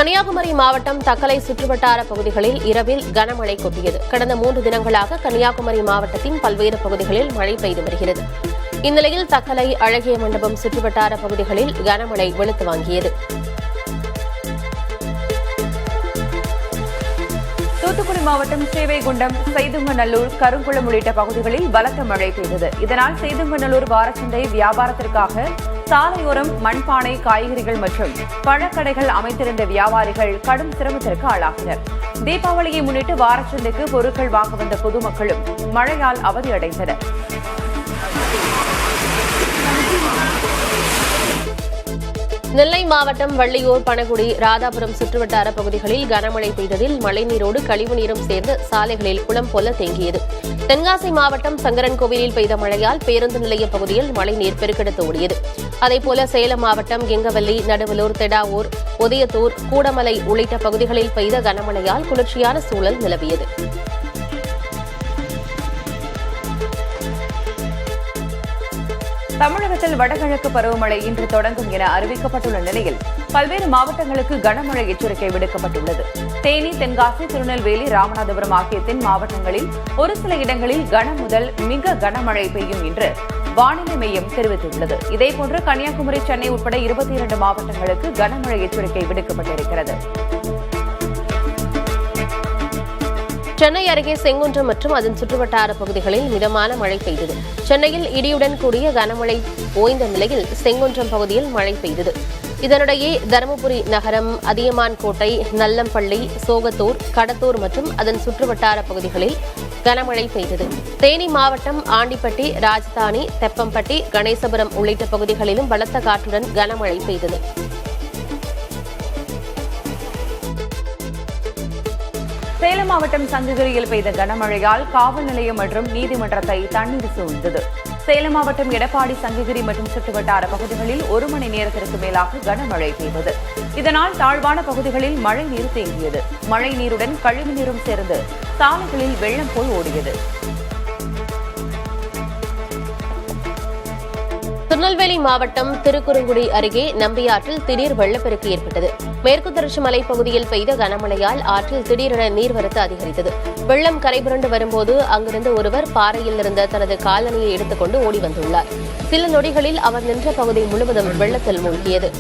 கன்னியாகுமரி மாவட்டம் தக்கலை சுற்றுவட்டார பகுதிகளில் இரவில் கனமழை கொட்டியது. கடந்த 3 தினங்களாக கன்னியாகுமரி மாவட்டத்தின் பல்வேறு பகுதிகளில் மழை பெய்து வருகிறது. இந்நிலையில் தக்கலை, அழகிய மண்டபம் சுற்றுவட்டார பகுதிகளில் கனமழை வெளுத்து வாங்கியது. தூத்துக்குடி மாவட்டம் ஸ்ரீவைகுண்டம், செய்துங்கநல்லூர், கருங்குளம் உள்ளிட்ட பகுதிகளில் பலத்த மழை பெய்தது. இதனால் செய்துங்கநல்லூர் வாரச்சந்தை வியாபாரத்திற்காக சாலையோரம் மண்பானை, காய்கறிகள் மற்றும் பழக்கடைகள் அமைத்திருந்த வியாபாரிகள் கடும் சிரமத்திற்கு ஆளாகினர். தீபாவளியை முன்னிட்டு வாரச்சந்தைக்கு பொருட்கள் வாங்க வந்த பொதுமக்களும் மழையால் அவதியடைந்தனர். நெல்லை மாவட்டம் வள்ளியூர், பனகுடி, ராதாபுரம் சுற்றுவட்டார பகுதிகளில் கனமழை பெய்ததில் மழைநீரோடு கழிவுநீரும் சேர்ந்து சாலைகளில் குளம் போல தேங்கியது. தென்காசி மாவட்டம் சங்கரன்கோவிலில் பெய்த மழையால் பேருந்து நிலைய பகுதியில் மழைநீர் பெருக்கெடுத்து ஓடியது. அதேபோல சேலம் மாவட்டம் கெங்கவல்லி, நடுவலூர், தெடாவூர், உதயத்தூர், கூடமலை உள்ளிட்ட பகுதிகளில் பெய்த கனமழையால் குளிர்ச்சியான சூழல் நிலவியது. தமிழகத்தில் வடகிழக்கு பருவமழை இன்று தொடங்கும் என அறிவிக்கப்பட்டுள்ள நிலையில் பல்வேறு மாவட்டங்களுக்கு கனமழை எச்சரிக்கை விடுக்கப்பட்டுள்ளது. தேனி, தென்காசி, திருநெல்வேலி, ராமநாதபுரம் ஆகிய தென் மாவட்டங்களில் ஒரு சில இடங்களில் கன முதல் மிக கனமழை பெய்யும் என்று வானிலை மையம் தெரிவித்துள்ளது. இதேபோன்று கன்னியாகுமரி, சென்னை உட்பட 22 மாவட்டங்களுக்கு கனமழை எச்சரிக்கை விடுக்கப்பட்டிருக்கிறது. சென்னை அருகே செங்குன்றம் மற்றும் அதன் சுற்றுவட்டார பகுதிகளில் மிதமான மழை பெய்தது. சென்னையில் இடியுடன் கூடிய கனமழை ஓய்ந்த நிலையில் செங்குன்றம் பகுதியில் மழை பெய்தது. இதனிடையே தருமபுரி நகரம், அதியமான் கோட்டை, நல்லம்பள்ளி, சோகத்தூர், கடத்தூர் மற்றும் அதன் சுற்றுவட்டார பகுதிகளில் கனமழை பெய்தது. தேனி மாவட்டம் ஆண்டிப்பட்டி, ராஜதானி, தெப்பம்பட்டி, கணேசபுரம் உள்ளிட்ட பகுதிகளிலும் பலத்த காற்றுடன் கனமழை பெய்தது. சேலம் மாவட்டம் சங்ககிரியில் பெய்த கனமழையால் காவல் நிலையம் மற்றும் நீதிமன்றத்தை தண்ணீர் சூழ்ந்தது. சேலம் மாவட்டம் எடப்பாடி, சங்ககிரி மற்றும் சுற்றுவட்டார பகுதிகளில் 1 மணி நேரத்திற்கு மேலாக கனமழை பெய்தது. இதனால் தாழ்வான பகுதிகளில் மழை நீர் தேங்கியது. மழை நீருடன் கழிவு நீரும் சேர்ந்து சாலைகளில் வெள்ளம் போல் ஓடியது. திருநெல்வேலி மாவட்டம் திருக்குறுங்குடி அருகே நம்பியாற்றில் திடீர் வெள்ளப்பெருக்கு ஏற்பட்டது. மேற்கு தொடர்ச்சி மலைப்பகுதியில் பெய்த கனமழையால் ஆற்றில் திடீரென நீர்வரத்து அதிகரித்தது. வெள்ளம் கரைபுரண்டு வரும்போது அங்கிருந்து ஒருவர் பாறையில் இருந்த தனது காலணியை எடுத்துக்கொண்டு ஓடி வந்துள்ளார். சில நொடிகளில் அவர் நின்ற பகுதி முழுவதும் வெள்ளத்தில் மூழ்கியது.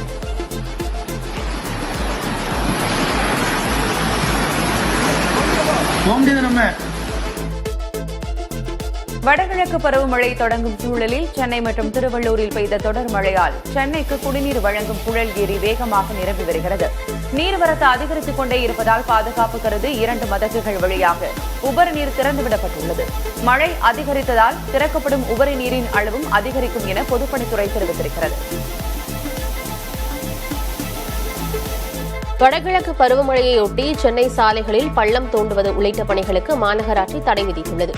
வடகிழக்கு பருவமழை தொடங்கும் சூழலில் சென்னை மற்றும் திருவள்ளூரில் பெய்த தொடர் மழையால் சென்னைக்கு குடிநீர் வழங்கும் புழல் ஏரி வேகமாக நிரம்பி வருகிறது. நீர்வரத்து அதிகரித்துக் கொண்டே இருப்பதால் பாதுகாப்பு கருதி 2 மதகுகள் வழியாக உபரி நீர் திறந்துவிடப்பட்டுள்ளது. மழை அதிகரித்ததால் திறக்கப்படும் உபரி நீரின் அளவும் அதிகரிக்கும் என பொதுப்பணித்துறை தெரிவித்திருக்கிறது. வடகிழக்கு பருவமழையையொட்டி சென்னை சாலைகளில் பள்ளம் தோண்டுவது உள்ளிட்ட பணிகளுக்கு மாநகராட்சி தடை விதித்துள்ளது.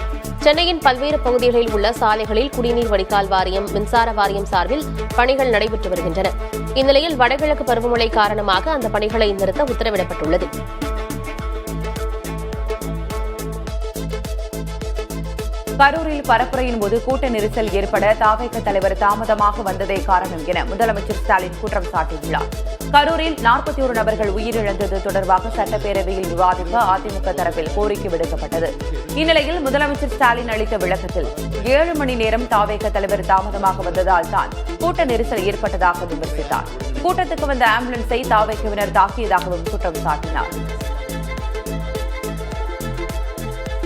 சென்னையின் பல்வேறு பகுதிகளில் உள்ள சாலைகளில் குடிநீர் வடிகால் வாரியம், மின்சார வாரியம் சார்பில் பணிகள் நடைபெற்று வருகின்றன. இந்நிலையில் வடகிழக்கு பருவமழை காரணமாக அந்த பணிகளை நிறுத்த உத்தரவிடப்பட்டுள்ளது. கரூரில் பரப்புரையின் போது கூட்ட நெரிசல் ஏற்பட தாவேக தலைவர் தாமதமாக வந்ததே காரணம் என முதலமைச்சர் ஸ்டாலின் குற்றம் சாட்டியுள்ளார். கரூரில் 41 நபர்கள் உயிரிழந்தது தொடர்பாக சட்டப்பேரவையில் விவாதிக்க அதிமுக தரப்பில் கோரிக்கை விடுக்கப்பட்டது. இந்நிலையில் முதலமைச்சர் ஸ்டாலின் அளித்த விளக்கத்தில் 7 மணி நேரம் தாவேக தலைவர் தாமதமாக வந்ததால் தான் கூட்ட நெரிசல் ஏற்பட்டதாக விமர்சித்தார். கூட்டத்துக்கு வந்த ஆம்புலன்ஸை தாவேகவினர் தாக்கியதாகவும் குற்றம் சாட்டினார்.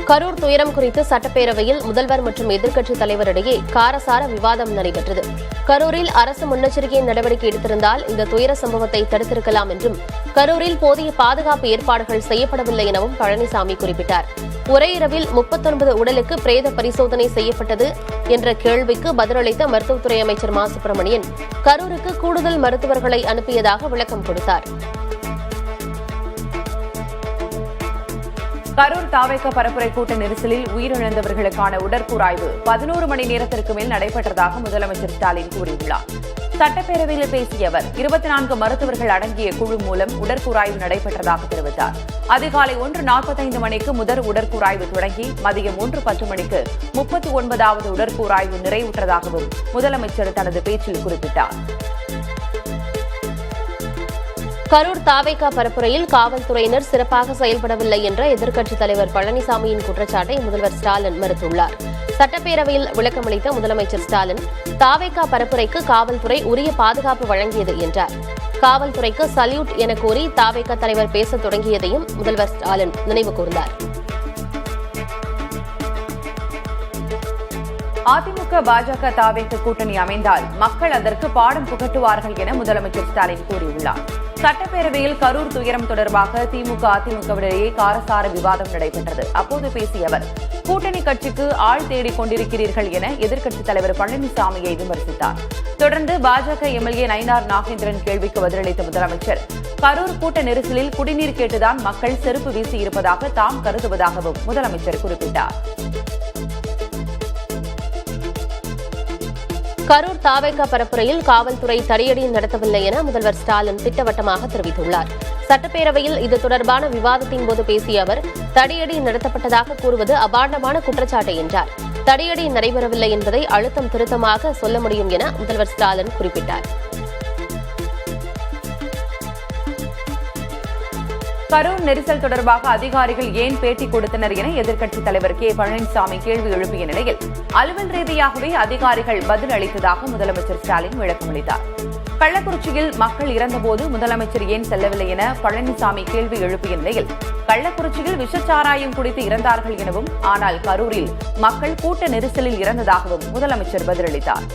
கரூர் துயரம் குறித்து சட்டப்பேரவையில் முதல்வர் மற்றும் எதிர்க்கட்சித் தலைவரிடையே காரசார விவாதம் நடைபெற்றது. கரூரில் அரசு முன்னெச்சரிக்கை நடவடிக்கை எடுத்திருந்தால் இந்த துயர சம்பவத்தை தடுத்திருக்கலாம் என்றும், கரூரில் போதிய பாதுகாப்பு ஏற்பாடுகள் செய்யப்படவில்லை எனவும் பழனிசாமி குறிப்பிட்டார். ஒரே இரவில் 39 உடலுக்கு பிரேத பரிசோதனை செய்யப்பட்டது என்ற கேள்விக்கு பதிலளித்த மருத்துவத்துறை அமைச்சர் மா. சுப்பிரமணியன் கரூருக்கு கூடுதல் மருத்துவர்களை அனுப்பியதாக விளக்கம் கொடுத்தார். கரூர் தாவேக பரப்புரை கூட்ட நெரிசலில் உயிரிழந்தவர்களுக்கான உடற்கூறாய்வு 11 மணி நேரத்திற்கு மேல் நடைபெற்றதாக முதலமைச்சர் ஸ்டாலின் கூறியுள்ளார். சட்டப்பேரவையில் பேசிய அவர் 24 மருத்துவர்கள் அடங்கிய குழு மூலம் உடற்கூறாய்வு நடைபெற்றதாக தெரிவித்தார். அதிகாலை 1:45 மணிக்கு முதல் உடற்கூறாய்வு தொடங்கி மதியம் 1:10 மணிக்கு 39வது உடற்கூறாய்வு நிறைவுற்றதாகவும் முதலமைச்சர் தனது பேச்சில் குறிப்பிட்டார். கரூர் தாவேகா பரப்புரையில் காவல்துறையினர் சிறப்பாக செயல்படவில்லை என்ற எதிர்க்கட்சித் தலைவர் பழனிசாமியின் குற்றச்சாட்டை முதல்வர் ஸ்டாலின் மறுத்துள்ளார். சட்டப்பேரவையில் விளக்கமளித்த முதலமைச்சர் ஸ்டாலின், தாவேகா பரப்புரைக்கு காவல்துறை உரிய பாதுகாப்பு வழங்கியது என்றார். காவல்துறைக்கு சல்யூட் என கூறி தாவேகா தலைவர் பேசத் தொடங்கியதையும் முதல்வர் ஸ்டாலின் நினைவு கூர்ந்தார். அதிமுக பாஜக தாவேக கூட்டணி அமைந்தால் மக்கள் அதற்கு பாடம் புகட்டுவார்கள் என முதலமைச்சர் ஸ்டாலின் கூறியுள்ளார். சட்டப்பேரவையில் கரூர் துயரம் தொடர்பாக திமுக அதிமுகவிடையே காரசார விவாதம் நடைபெற்றது. அப்போது பேசிய அவர், கூட்டணி கட்சிக்கு ஆள் தேடிக் கொண்டிருக்கிறீர்கள் என எதிர்க்கட்சித் தலைவர் பழனிசாமியை விமர்சித்தார். தொடர்ந்து பாஜக எம்எல்ஏ நயினார் நாகேந்திரன் கேள்விக்கு பதிலளித்த முதலமைச்சர், கரூர் கூட்ட நெரிசலில் குடிநீர் கேட்டுதான் மக்கள் செருப்பு வீசியிருப்பதாக தாம் கருதுவதாகவும் முதலமைச்சர் குறிப்பிட்டார். கரூர் தாவேகா பரப்புரையில் காவல்துறை தடியடி நடத்தவில்லை என முதல்வர் ஸ்டாலின் திட்டவட்டமாக தெரிவித்துள்ளார். சட்டப்பேரவையில் இது தொடர்பான விவாதத்தின் போது பேசிய அவர், தடியடி நடத்தப்பட்டதாக கூறுவது அபாண்டமான குற்றச்சாட்டு என்றார். தடியடி நடைபெறவில்லை என்பதை அழுத்தம் திருத்தமாக சொல்ல முடியும் என முதல்வர் ஸ்டாலின் குறிப்பிட்டார். கரூர் நெரிசல் தொடர்பாக அதிகாரிகள் ஏன் பேட்டி கொடுத்தனர் என எதிர்க்கட்சித் தலைவர் கே பழனிசாமி கேள்வி எழுப்பிய நிலையில் அலுவல் ரீதியாகவே அதிகாரிகள் பதில் அளித்ததாக முதலமைச்சர் ஸ்டாலின் விளக்கமளித்தார். கள்ளக்குறிச்சியில் மக்கள் இறந்தபோது முதலமைச்சர் ஏன் செல்லவில்லை என பழனிசாமி கேள்வி எழுப்பிய நிலையில், கள்ளக்குறிச்சியில் விஷச்சாராயம் குடித்து இறந்தார்கள் எனவும், ஆனால் கரூரில் மக்கள் கூட்ட நெரிசலில் இறந்ததாகவும் முதலமைச்சர் பதிலளித்தார்.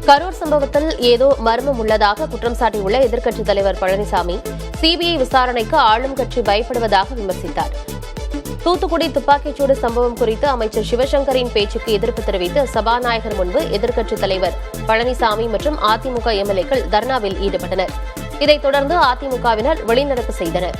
கரூர் சம்பவத்தில் ஏதோ மர்மம் உள்ளதாக குற்றம் சாட்டியுள்ள எதிர்க்கட்சித் தலைவர் பழனிசாமி, சிபிஐ விசாரணைக்கு ஆளும் கட்சி பயப்படுவதாக விமர்சித்தார். தூத்துக்குடி துப்பாக்கிச்சூடு சம்பவம் குறித்து அமைச்சர் சிவசங்கரின் பேச்சுக்கு எதிர்ப்பு தெரிவித்து சபாநாயகர் முன்பு எதிர்க்கட்சித் தலைவர் பழனிசாமி மற்றும் அதிமுக எம்எல்ஏக்கள் தர்ணாவில் ஈடுபட்டனர். இதைத் தொடர்ந்து அதிமுகவினர் வெளிநடப்பு செய்தனர்.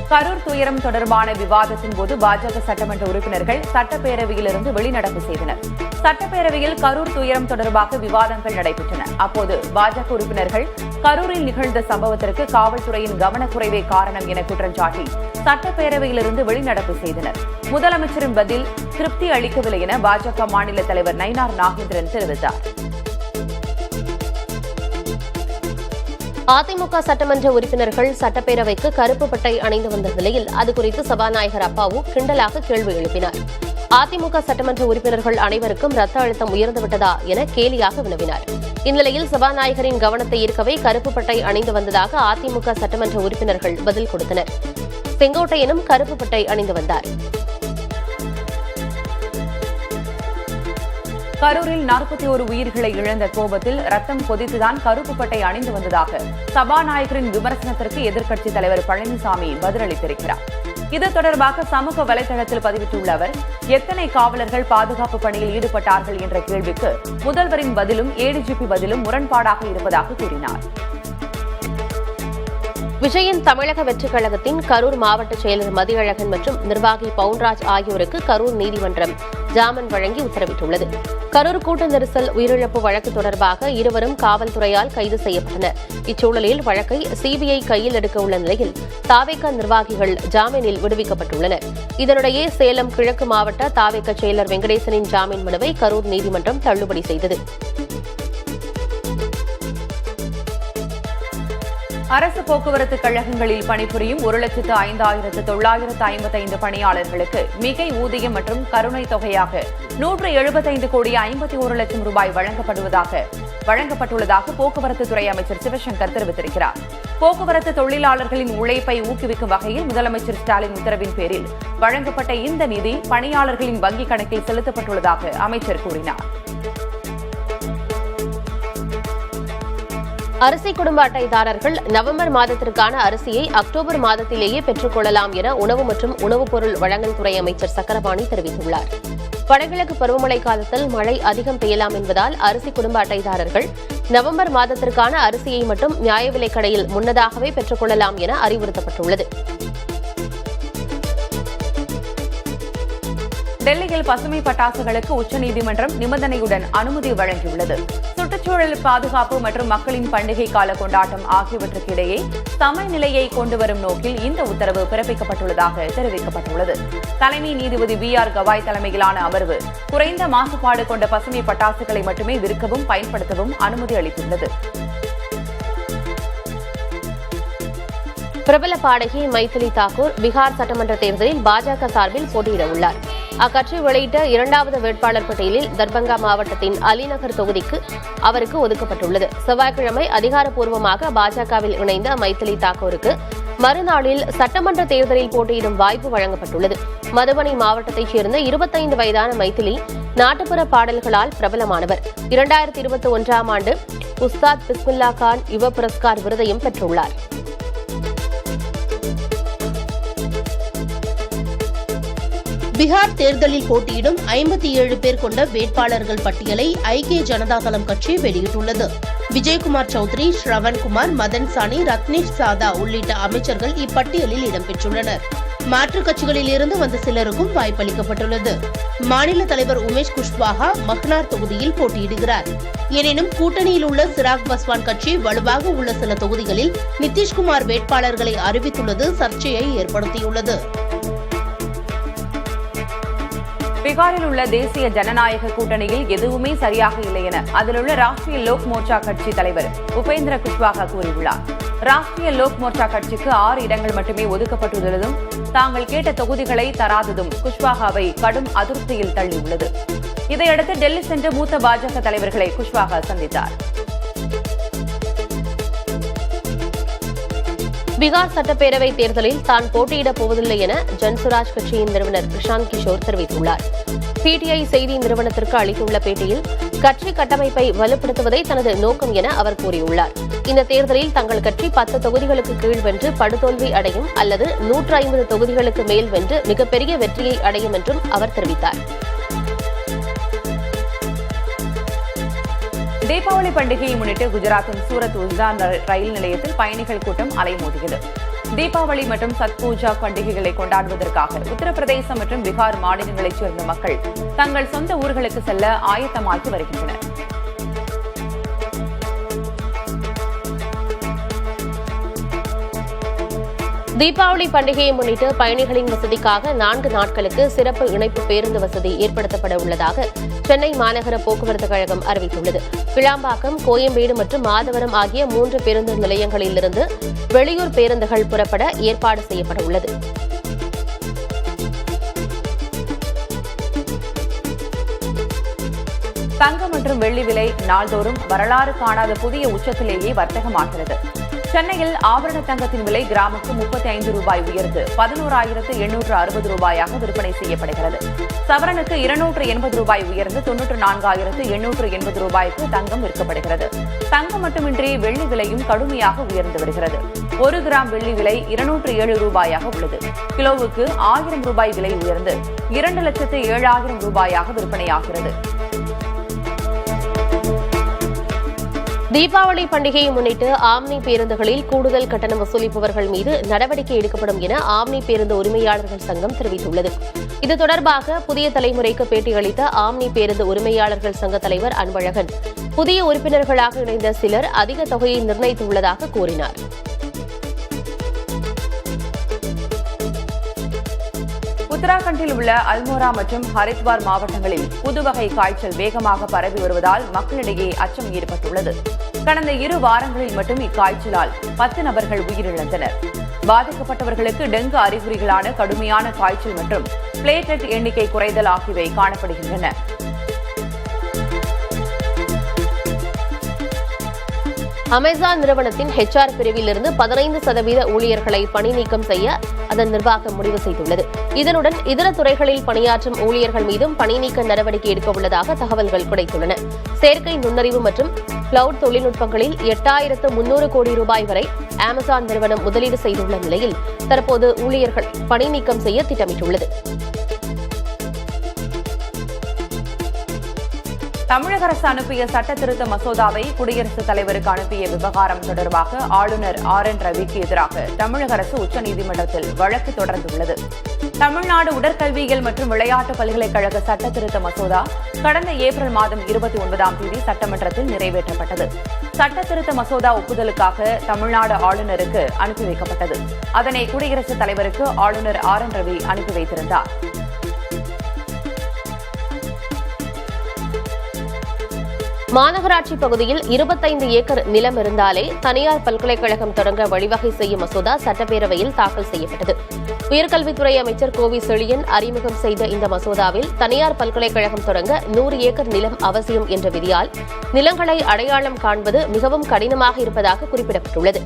கரூர் துயரம் தொடர்பான விவாதத்தின் போது பாஜக சட்டமன்ற உறுப்பினர்கள் சட்டப்பேரவையிலிருந்து வெளிநடப்பு செய்தனர். சட்டப்பேரவையில் கரூர் துயரம் தொடர்பாக விவாதங்கள் நடைபெற்றன. அப்போது பாஜக உறுப்பினர்கள் கரூரில் நிகழ்ந்த சம்பவத்திற்கு காவல்துறையின் கவனக்குறைவே காரணம் என குற்றம் சாட்டி சட்டப்பேரவையிலிருந்து வெளிநடப்பு செய்தனர். முதலமைச்சரின் பதில் திருப்தி அளிக்கவில்லை என பாஜக மாநில தலைவர் நயினார் நாகேந்திரன் தெரிவித்தார். அதிமுக சட்டமன்ற உறுப்பினர்கள் சட்டப்பேரவைக்கு கருப்பு பட்டை அணிந்து வந்த நிலையில் அது குறித்து சபாநாயகர் அப்பாவு கிண்டலாக கேள்வி எழுப்பினார். அதிமுக சட்டமன்ற உறுப்பினர்கள் அனைவருக்கும் ரத்த அழுத்தம் உயர்ந்துவிட்டதா என கேலியாக வினவினார். இந்நிலையில் சபாநாயகரின் கவனத்தை ஈர்க்கவே கருப்பு பட்டை அணிந்து வந்ததாக அதிமுக சட்டமன்ற உறுப்பினர்கள் பதில் கொடுத்தனர். செங்கோட்டையனும் கருப்பு பட்டை அணிந்து வந்தார். கரூரில் 41 உயிர்களை இழந்த கோபத்தில் ரத்தம் கொதித்துதான் கருப்பு பட்டை அணிந்து வந்ததாக சபாநாயகரின் விமர்சனத்திற்கு எதிர்க்கட்சித் தலைவர் பழனிசாமி பதிலளித்திருக்கிறார். இது தொடர்பாக சமூக வலைதளத்தில் பதிவிட்டுள்ள அவர், எத்தனை காவலர்கள் பாதுகாப்பு பணியில் ஈடுபட்டார்கள் என்ற கேள்விக்கு முதல்வரின் பதிலும் ஏடிஜிபி பதிலும் முரண்பாடாக இருப்பதாக கூறினார். விஜயன் தமிழக வெற்றிக் கழகத்தின் கரூர் மாவட்ட செயலர் மதியழகன் மற்றும் நிர்வாகி பவுன்ராஜ் ஆகியோருக்கு கரூர் நீதிமன்றம் ஜாமீன் வழங்கி உத்தரவிட்டுள்ளது. கரூர் கூட்ட நெரிசல் உயிரிழப்பு வழக்கு தொடர்பாக இருவரும் காவல்துறையால் கைது செய்யப்பட்டனர். இச்சூழலில் வழக்கை சிபிஐ கையில் எடுக்க உள்ள நிலையில் தாவேகா நிர்வாகிகள் ஜாமீனில் விடுவிக்கப்பட்டுள்ளனர். இதனிடையே சேலம் கிழக்கு மாவட்ட தாவேகா செயலர் வெங்கடேசனின் ஜாமீன் மனுவை கரூர் நீதிமன்றம் தள்ளுபடி செய்தது. அரசு போக்குவரத்து கழகங்களில் பணிபுரியும் 1,05,955 பணியாளர்களுக்கு மிகை ஊதியம் மற்றும் கருணை தொகையாக 175,51 லட்சம் ரூபாய் வழங்கப்பட்டுள்ளதாக போக்குவரத்து துறை அமைச்சர் சிவசங்கர் தெரிவித்திருக்கிறார். போக்குவரத்து தொழிலாளர்களின் உழைப்பை ஊக்குவிக்கும் வகையில் முதலமைச்சர் ஸ்டாலின் உத்தரவின் பேரில் வழங்கப்பட்ட இந்த நிதி பணியாளர்களின் வங்கிக் கணக்கில் செலுத்தப்பட்டுள்ளதாக அமைச்சர் கூறினார். அரிசி குடும்ப அட்டைதாரர்கள் நவம்பர் மாதத்திற்கான அரிசியை அக்டோபர் மாதத்திலேயே பெற்றுக் கொள்ளலாம் என உணவு மற்றும் உணவுப் பொருள் வழங்கல் துறை அமைச்சர் சக்கரபாணி தெரிவித்துள்ளார். வடகிழக்கு பருவமழை காலத்தில் மழை அதிகம் பெய்யலாம் என்பதால் அரிசி குடும்ப அட்டைதாரர்கள் நவம்பர் மாதத்திற்கான அரிசியை மட்டும் நியாய விலைக் கடையில் முன்னதாகவே பெற்றுக் கொள்ளலாம் என அறிவுறுத்தப்பட்டுள்ளது. டெல்லியில் பசுமை பட்டாசுகளுக்கு உச்சநீதிமன்றம் நிபந்தனையுடன் அனுமதி வழங்கியுள்ளது. சுற்றுச்சூழல் பாதுகாப்பு மற்றும் மக்களின் பண்டிகை கால கொண்டாட்டம் ஆகியவற்றுக்கு இடையே சமநிலையை கொண்டுவரும் நோக்கில் இந்த உத்தரவு பிறப்பிக்கப்பட்டுள்ளதாக தெரிவிக்கப்பட்டுள்ளது. தலைமை நீதிபதி B.R. கவாய் தலைமையிலான அமர்வு குறைந்த மாசுபாடு கொண்ட பசுமை பட்டாசுகளை மட்டுமே விற்கவும் பயன்படுத்தவும் அனுமதி அளித்துள்ளது. பிரபல பாடகி மைதிலி தாக்கூர் பீகார் சட்டமன்ற தேர்தலில் பாஜக சார்பில் போட்டியிட உள்ளார். அக்கட்சி வெளியிட்ட 2வது வேட்பாளர் பட்டியலில் தர்பங்கா மாவட்டத்தின் அலிநகர் தொகுதிக்கு அவருக்கு ஒதுக்கப்பட்டுள்ளது. செவ்வாய்க்கிழமை அதிகாரப்பூர்வமாக பாஜகவில் இணைந்த மைதிலி தாக்கூருக்கு மறுநாளில் சட்டமன்ற தேர்தலில் போட்டியிடும் வாய்ப்பு வழங்கப்பட்டுள்ளது. மதுபனி மாவட்டத்தைச் சேர்ந்த 25 வயதான மைதிலி நாட்டுப்புற பாடல்களால் பிரபலமானவர். 2021ஆம் ஆண்டு உஸ்தாத் பிஸ்மில்லா கான் யுவ புரஸ்கார் விருதையும் பெற்றுள்ளார். பீகார் தேர்தலில் போட்டியிடும் 57 பேர் கொண்ட வேட்பாளர்கள் பட்டியலை ஐக்கிய ஜனதா தளம் கட்சி வெளியிட்டுள்ளது. விஜயகுமார் சௌத்ரி, ஸ்ரவன்குமார், மதன் சானி, ரத்னேஷ் சாதா உள்ளிட்ட அமைச்சர்கள் இப்பட்டியலில் இடம்பெற்றுள்ளனர். மாற்றுக் கட்சிகளில் இருந்து வந்த சிலருக்கும் வாய்ப்பளிக்கப்பட்டுள்ளது. மாநில தலைவர் உமேஷ் குஷ்வாஹா மஹ்னார் தொகுதியில் போட்டியிடுகிறார். எனினும் கூட்டணியில் உள்ள சிராக் பஸ்வான் கட்சி வலுவாக உள்ள சில தொகுதிகளில் நிதிஷ்குமார் வேட்பாளர்களை அறிவித்துள்ளது சர்ச்சையை ஏற்படுத்தியுள்ளது. பீகாரில் உள்ள தேசிய ஜனநாயக கூட்டணியில் எதுவுமே சரியாக இல்லை என அதில் உள்ள ராஷ்டிரிய லோக் மோர்ச்சா கட்சி தலைவர் உபேந்திர குஷ்வாஹா கூறியுள்ளார். ராஷ்டிரிய லோக் மோர்ச்சா கட்சிக்கு 6 இடங்கள் மட்டுமே ஒதுக்கப்பட்டுள்ளதும் தாங்கள் கேட்ட தொகுதிகளை தராததும் குஷ்வாஹாவை கடும் அதிருப்தியில் தள்ளியுள்ளது. இதையடுத்து டெல்லி சென்று மூத்த பாஜக தலைவர்களை குஷ்வாஹா சந்தித்தார். பீகார் சட்டப்பேரவை தேர்தலில் தான் போட்டியிடப் போவதில்லை என ஜன்சுராஜ் கட்சியின் நிறுவனர் பிரசாந்த் கிஷோர் தெரிவித்துள்ளார். பிடிஐ செய்தி நிறுவனத்திற்கு அளித்துள்ள பேட்டியில் கட்சி கட்டமைப்பை வலுப்படுத்துவதே தனது நோக்கம் என அவர் கூறியுள்ளார். இந்த தேர்தலில் தங்கள் கட்சி 10 தொகுதிகளுக்கு கீழ் வென்று படுதோல்வி அடையும் அல்லது 150 தொகுதிகளுக்கு மேல் வென்று மிகப்பெரிய வெற்றியை அடையும் என்றும் அவர் தெரிவித்தார். தீபாவளி பண்டிகையை முன்னிட்டு குஜராத்தின் சூரத் உஸ்தான் ரயில் நிலையத்தில் பயணிகள் கூட்டம் அலைமோதியது. தீபாவளி மற்றும் சத் பூஜா பண்டிகைகளை கொண்டாடுவதற்காக உத்தரப்பிரதேசம் மற்றும் பீகார் மாநிலங்களைச் சேர்ந்த மக்கள் தங்கள் சொந்த ஊர்களுக்கு செல்ல ஆயத்தமாகி வருகின்றனர். தீபாவளி பண்டிகையை முன்னிட்டு பயணிகளின் வசதிக்காக 4 நாட்களுக்கு சிறப்பு இணைப்பு பேருந்து வசதி ஏற்படுத்தப்பட உள்ளதாக சென்னை மாநகர போக்குவரத்து கழகம் அறிவித்துள்ளது. கிளாம்பாக்கம், கோயம்பேடு மற்றும் மாதவரம் ஆகிய 3 பேருந்து நிலையங்களிலிருந்து வெளியூர் பேருந்துகள் புறப்பட ஏற்பாடு செய்யப்பட உள்ளது. தங்கம் மற்றும் வெள்ளி விலை நாள்தோறும் வரலாறு காணாத புதிய உச்சத்திலேயே வர்த்தகமாகிறது. சென்னையில் ஆபரண தங்கத்தின் விலை கிராமுக்கு 35 ரூபாய் உயர்ந்து 11,860 ரூபாயாக விற்பனை செய்யப்படுகிறது. சவரனுக்கு 280 ரூபாய் உயர்ந்து 94,880 ரூபாய்க்கு தங்கம் விற்கப்படுகிறது. தங்கம் மட்டுமின்றி வெள்ளி விலையும் கடுமையாக உயர்ந்து வருகிறது. 1 கிராம் வெள்ளி விலை 207 ரூபாயாக உள்ளது. கிலோவுக்கு 1000 ரூபாய் விலை உயர்ந்து 2,07,000 ரூபாயாக விற்பனையாகிறது. தீபாவளி பண்டிகையை முன்னிட்டு ஆம்னி பேருந்துகளில் கூடுதல் கட்டணம் வசூலிப்பவர்கள் மீது நடவடிக்கை எடுக்கப்படும் என ஆம்னி பேருந்து உரிமையாளர்கள் சங்கம் தெரிவித்துள்ளது. இது தொடர்பாக புதிய தலைமுறைக்கு பேட்டியளித்த ஆம்னி பேருந்து உரிமையாளர்கள் சங்க தலைவர் அன்பழகன், புதிய உறுப்பினர்களாக இணைந்த சிலர் அதிக தொகையை நிர்ணயித்துள்ளதாக கூறினார். உத்தராகண்டில் உள்ள அல்மோரா மற்றும் ஹரித்வார் மாவட்டங்களில் புதுவகை காய்ச்சல் வேகமாக பரவி வருவதால் மக்களிடையே அச்சம் ஏற்பட்டுள்ளது. கடந்த 2 வாரங்களில் மட்டும் இக்காய்ச்சலால் 10 நபர்கள் உயிரிழந்தனர். பாதிக்கப்பட்டவர்களுக்கு டெங்கு அறிகுறிகளான கடுமையான காய்ச்சல் மற்றும் பிளேட்லெட் எண்ணிக்கை குறைதல் ஆகியவை காணப்படுகின்றன. அமேசான் நிறுவனத்தின் HR பிரிவில் இருந்து 15% ஊழியர்களை பணி நீக்கம் செய்ய அதன் நிர்வாகம் முடிவு செய்துள்ளது. இதனுடன் இதர துறைகளில் பணியாற்றும் ஊழியர்கள் மீதும் பணி நீக்க நடவடிக்கை எடுக்க உள்ளதாக தகவல்கள் கிடைத்துள்ளன. செயற்கை நுண்ணறிவு மற்றும் கிளவுட் தொழில்நுட்பங்களில் 8,300 கோடி ரூபாய் வரை அமேசான் நிறுவனம் முதலீடு செய்துள்ள நிலையில் தற்போது ஊழியர்கள் பணி நீக்கம் செய்ய திட்டமிட்டுள்ளது. தமிழக அரசு அனுப்பிய சட்ட திருத்த மசோதாவை குடியரசுத் தலைவருக்கு அனுப்பிய விவகாரம் தொடர்பாக ஆளுநர் RN ரவிக்கு எதிராக தமிழக அரசு உச்சநீதிமன்றத்தில் வழக்கு தொடர்ந்துள்ளது. தமிழ்நாடு உடற்கல்வியியல் மற்றும் விளையாட்டு பல்கலைக்கழக சட்ட திருத்த மசோதா கடந்த ஏப்ரல் மாதம் 29ஆம் தேதி சட்டமன்றத்தில் நிறைவேற்றப்பட்டது. சட்ட திருத்த மசோதா ஒப்புதலுக்காக தமிழ்நாடு ஆளுநருக்கு அனுப்பி வைக்கப்பட்டது. அதனை குடியரசுத் தலைவருக்கு ஆளுநர் RN ரவி அனுப்பி வைத்திருந்தார். மாநகராட்சி பகுதியில் 25 ஏக்கர் நிலம் இருந்தாலே தனியார் பல்கலைக்கழகம் தொடங்க வழிவகை செய்யும் மசோதா சட்டப்பேரவையில் தாக்கல் செய்யப்பட்டது. உயர்கல்வித்துறை அமைச்சர் கோவி செழியன் அறிமுகம் செய்த இந்த மசோதாவில் தனியார் பல்கலைக்கழகம் தொடங்க 100 ஏக்கர் நிலம் அவசியம் என்ற விதியால் நிலங்களை அடையாளம் காண்பது மிகவும் கடினமாக இருப்பதாக குறிப்பிடப்பட்டுள்ளது.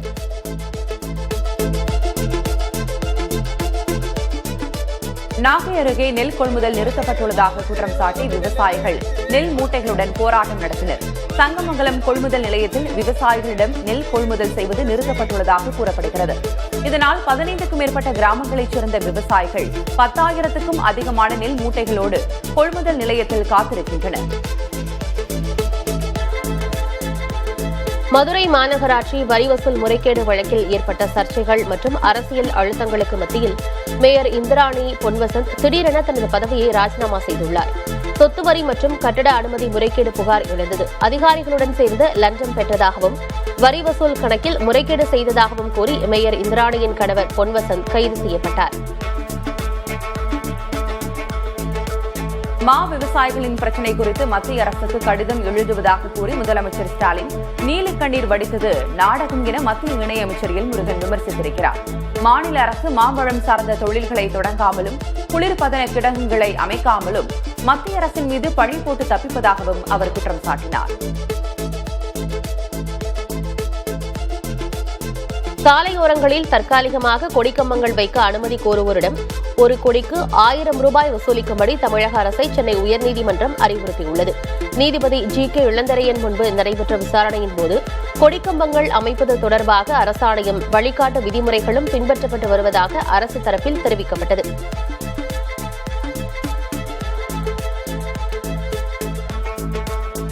நாகை அருகே நெல் கொள்முதல் நிறுத்தப்பட்டுள்ளதாக குற்றம் சாட்டி விவசாயிகள் நெல் மூட்டைகளுடன் போராட்டம் நடத்தினர். சங்கமங்கலம் கொள்முதல் நிலையத்தில் விவசாயிகளிடம் நெல் கொள்முதல் செய்வது நிறுத்தப்பட்டுள்ளதாக கூறப்படுகிறது. இதனால் 15க்கும் மேற்பட்ட கிராமங்களைச் சேர்ந்த விவசாயிகள் 10,000க்கும் அதிகமான நெல் மூட்டைகளோடு கொள்முதல் நிலையத்தில் காத்திருக்கின்றனர். மதுரை மாநகராட்சி வரி வசூல் முறைகேடு வழக்கில் ஏற்பட்ட சர்ச்சைகள் மற்றும் அரசியல் அழுத்தங்களுக்கு மத்தியில் மேயர் இந்திராணி பொன்வசந்த் திடீரென தனது பதவியை ராஜினாமா செய்துள்ளார். சொத்து வரி மற்றும் கட்டட அனுமதி முறைகேடு புகார் எழுந்தது. அதிகாரிகளுடன் சேர்ந்து லஞ்சம் பெற்றதாகவும் வரி வசூல் கணக்கில் முறைகேடு செய்ததாகவும் கூறி மேயர் இந்திராணியின் கணவர் பொன்வசந்த் கைது செய்யப்பட்டார். மா விவசாயிகளின் பிரச்சினை குறித்து மத்திய அரசுக்கு கடிதம் எழுதுவதாக கூறி முதலமைச்சர் ஸ்டாலின் நீலக்கண்ணீர் வடித்தது நாடகம் என மத்திய இணையமைச்சர் எல் முருகன் விமர்சித்திருக்கிறார். மாநில அரசு மாம்பழம் சார்ந்த தொழில்களை தொடங்காமலும் குளிர்பதன கிடங்குகளை அமைக்காமலும் மத்திய அரசின் மீது பழி போட்டு தப்பிப்பதாகவும் அவர் குற்றம் சாட்டினார். சாலையோரங்களில் தற்காலிகமாக கொடிக்கம்பங்கள் வைக்க அனுமதி கோருவோரிடம் ஒரு கொடிக்கு 1000 ரூபாய் வசூலிக்கும்படி தமிழக அரசை சென்னை உயர்நீதிமன்றம் அறிவுறுத்தியுள்ளது. நீதிபதி GK இளந்தரையன் முன்பு நடைபெற்ற விசாரணையின் போது கொடிக்கம்பங்கள் அமைப்பது தொடர்பாக அரசாணையும் வழிகாட்டு விதிமுறைகளும் பின்பற்றப்பட்டு வருவதாக அரசு தரப்பில் தெரிவிக்கப்பட்டது.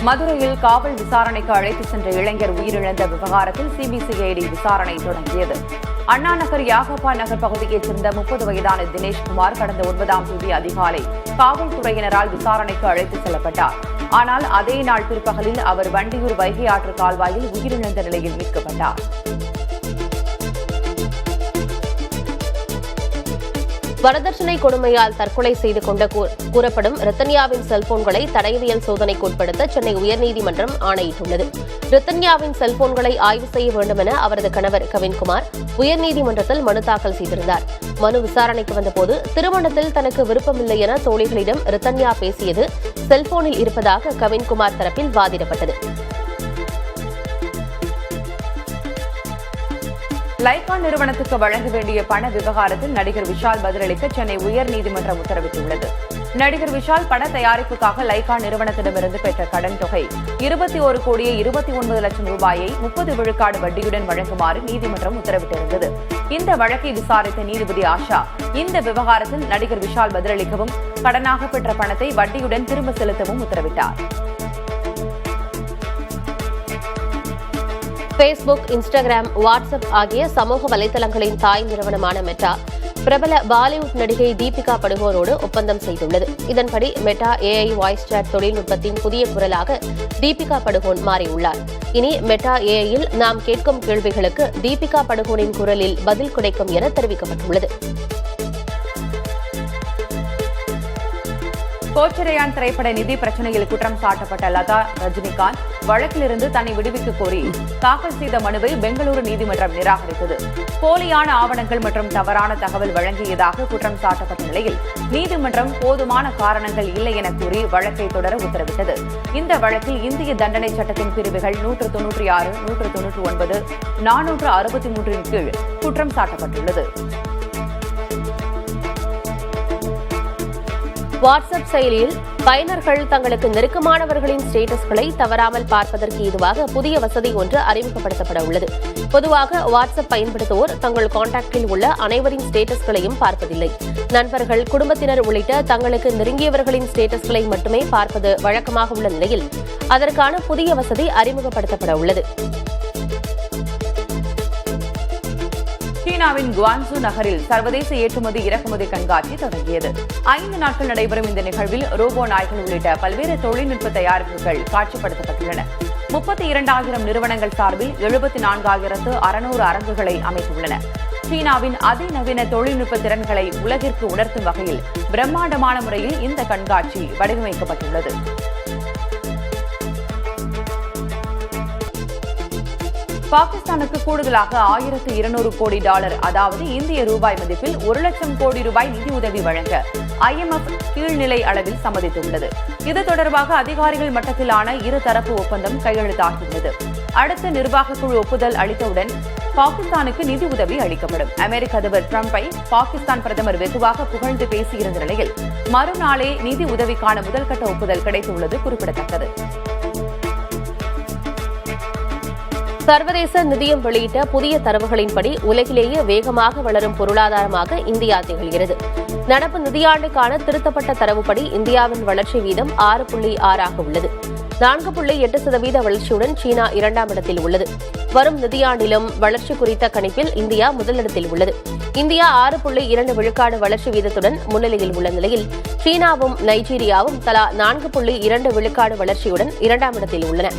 மதுரையில் காவல் விசாரணைக்கு அழைத்து சென்ற இளைஞர் உயிரிழந்த விவகாரத்தில் CBCID விசாரணை தொடங்கியது. அண்ணா நகர் யாகப்பா நகர் பகுதியைச் சேர்ந்த 30 வயதான தினேஷ்குமார் கடந்த 9ஆம் தேதி அதிகாலை காவல்துறையினரால் விசாரணைக்கு அழைத்து செல்லப்பட்டார். ஆனால் அதே நாள் பிற்பகலில் அவர் வண்டியூர் வைகை ஆற்று கால்வாயில் உயிரிழந்த நிலையில் மீட்கப்பட்டார். வரதட்சணை கொடுமையால் தற்கொலை செய்து கொண்ட கூறப்படும் ரித்தன்யாவின் செல்போன்களை தடயவியல் சோதனைக்கு உட்படுத்த சென்னை உயர்நீதிமன்றம் ஆணையிட்டுள்ளது. ரித்தன்யாவின் செல்போன்களை ஆய்வு செய்ய வேண்டும் என அவரது கணவர் கவின்குமார் உயர்நீதிமன்றத்தில் மனு தாக்கல் செய்திருந்தார். மனு விசாரணைக்கு வந்தபோது திருமணத்தில் தனக்கு விருப்பமில்லை என தோழிகளிடம் ரித்தன்யா பேசியது செல்போனில் இருப்பதாக கவின்குமார் தரப்பில் வாதிடப்பட்டது. லைகா நிறுவனத்துக்கு வழங்க வேண்டிய பண விவகாரத்தில் நடிகர் விஷால் பதிலளிக்க சென்னை உயர்நீதிமன்றம் உத்தரவிட்டுள்ளது. நடிகர் விஷால் பட தயாரிப்புக்காக லைகா நிறுவனத்திடமிருந்து பெற்ற கடன் தொகை 21,29 லட்சம் ரூபாயை 30 விழுக்காடு வட்டியுடன் வழங்குமாறு நீதிமன்றம் உத்தரவிட்டிருந்தது. இந்த வழக்கை விசாரித்த நீதிபதி ஆஷா இந்த விவகாரத்தில் நடிகர் விஷால் பதிலளிக்கவும் கடனாக பெற்ற பணத்தை வட்டியுடன் திரும்ப செலுத்தவும் உத்தரவிட்டார். Facebook, Instagram, WhatsApp ஆகிய சமூக வலைதளங்களின் தாய் நிறுவனமான மெட்டா பிரபல பாலிவுட் நடிகை தீபிகா படுகோனோடு ஒப்பந்தம் செய்துள்ளது. இதன்படி மெட்டா AI வாய்ஸ் சாட் தொழில்நுட்பத்தின் புதிய குரலாக தீபிகா படுகோன் மாறியுள்ளார். இனி மெட்டா AIயில் நாம் கேட்கும் கேள்விகளுக்கு தீபிகா படுகோனின் குரலில் பதில் கிடைக்கும் என தெரிவிக்கப்பட்டுள்ளது. கோச்சரையான் திரைப்பட நிதி பிரச்சனையில் குற்றம் சாட்டப்பட்ட லதா ரஜினிகாந்த் வழக்கிலிருந்து தன்னை விடுவிக்க கோரி தாக்கல் செய்த மனுவை பெங்களூரு நீதிமன்றம் நிராகரித்தது. போலியான ஆவணங்கள் மற்றும் தவறான தகவல் வழங்கியதாக குற்றம் சாட்டப்பட்ட நிலையில் நீதிமன்றம் போதுமான காரணங்கள் இல்லை என கூறி வழக்கை தொடர உத்தரவிட்டது. இந்த வழக்கில் இந்திய தண்டனை சட்டத்தின் பிரிவுகள் 196, 199, 463 கீழ் குற்றம் சாட்டப்பட்டுள்ளது. வாட்ஸ்அப் செயலியில் பயனர்கள் தங்களுக்கு நெருக்கமானவர்களின் ஸ்டேட்டஸ்களை தவறாமல் பார்ப்பதற்கு ஏதுவாக புதிய வசதி ஒன்று அறிமுகப்படுத்தப்பட உள்ளது. பொதுவாக வாட்ஸ்அப் பயன்படுத்துவோர் தங்கள் கான்டாக்டில் உள்ள அனைவரின் ஸ்டேட்டஸ்களையும் பார்ப்பதில்லை. நண்பர்கள், குடும்பத்தினர் உள்ளிட்ட தங்களுக்கு நெருங்கியவர்களின் ஸ்டேட்டஸ்களை மட்டுமே பார்ப்பது வழக்கமாக உள்ள நிலையில் அதற்கான புதிய வசதி அறிமுகப்படுத்தப்பட உள்ளது. சீனாவின் குவான்சூ நகரில் சர்வதேச ஏற்றுமதி இறக்குமதி கண்காட்சி தொடங்கியது. 5 நாட்கள் நடைபெறும் இந்த நிகழ்வில் ரோபோ நாய்கள் உள்ளிட்ட பல்வேறு தொழில்நுட்ப தயாரிப்புகள் காட்சிப்படுத்தப்பட்டுள்ளன. 32,000 நிறுவனங்கள் சார்பில் 74,600 அரங்குகளை அமைத்துள்ளன. சீனாவின் அதிநவீன தொழில்நுட்ப திறன்களை உலகிற்கு உணர்த்தும் வகையில் பிரம்மாண்டமான முறையில் இந்த கண்காட்சி வடிவமைக்கப்பட்டுள்ளது. பாகிஸ்தானுக்கு கூடுதலாக $1,200 கோடி அதாவது இந்திய ரூபாய் மதிப்பில் 1,00,000 கோடி ரூபாய் நிதியுதவி வழங்க IMF கீழ்நிலை அளவில் சம்மதித்துள்ளது. இது தொடர்பாக அதிகாரிகள் மட்டத்திலான இருதரப்பு ஒப்பந்தம் கையெழுத்தாகியுள்ளது. அடுத்த நிர்வாக குழு ஒப்புதல் அளித்தவுடன் பாகிஸ்தானுக்கு நிதியுதவி அளிக்கப்படும். அமெரிக்க அதிபர் டிரம்பை பாகிஸ்தான் பிரதமர் வெகுவாக புகழ்ந்து பேசியிருந்த நிலையில் மறுநாளே நிதி உதவிக்கான முதல்கட்ட ஒப்புதல் கிடைத்துள்ளது குறிப்பிடத்தக்கது. சர்வதேச நிதியம் வெளியிட்ட புதிய தரவுகளின்படி உலகிலேயே வேகமாக வளரும் பொருளாதாரமாக இந்தியா திகழ்கிறது. நடப்பு நிதியாண்டுக்கான திருத்தப்பட்ட தரவுப்படி இந்தியாவின் வளர்ச்சி வீதம் 6.6 உள்ளது. 4.8% வளர்ச்சியுடன் சீனா 2ஆம் இடத்தில் உள்ளது. வரும் நிதியாண்டிலும் வளர்ச்சி குறித்த கணிப்பில் இந்தியா முதலிடத்தில் உள்ளது. இந்தியா 6.2 விழுக்காடு வளர்ச்சி வீதத்துடன் முன்னிலையில் உள்ள நிலையில் சீனாவும் நைஜீரியாவும் தலா 4.2 விழுக்காடு வளர்ச்சியுடன் 2ஆம் இடத்தில் உள்ளன.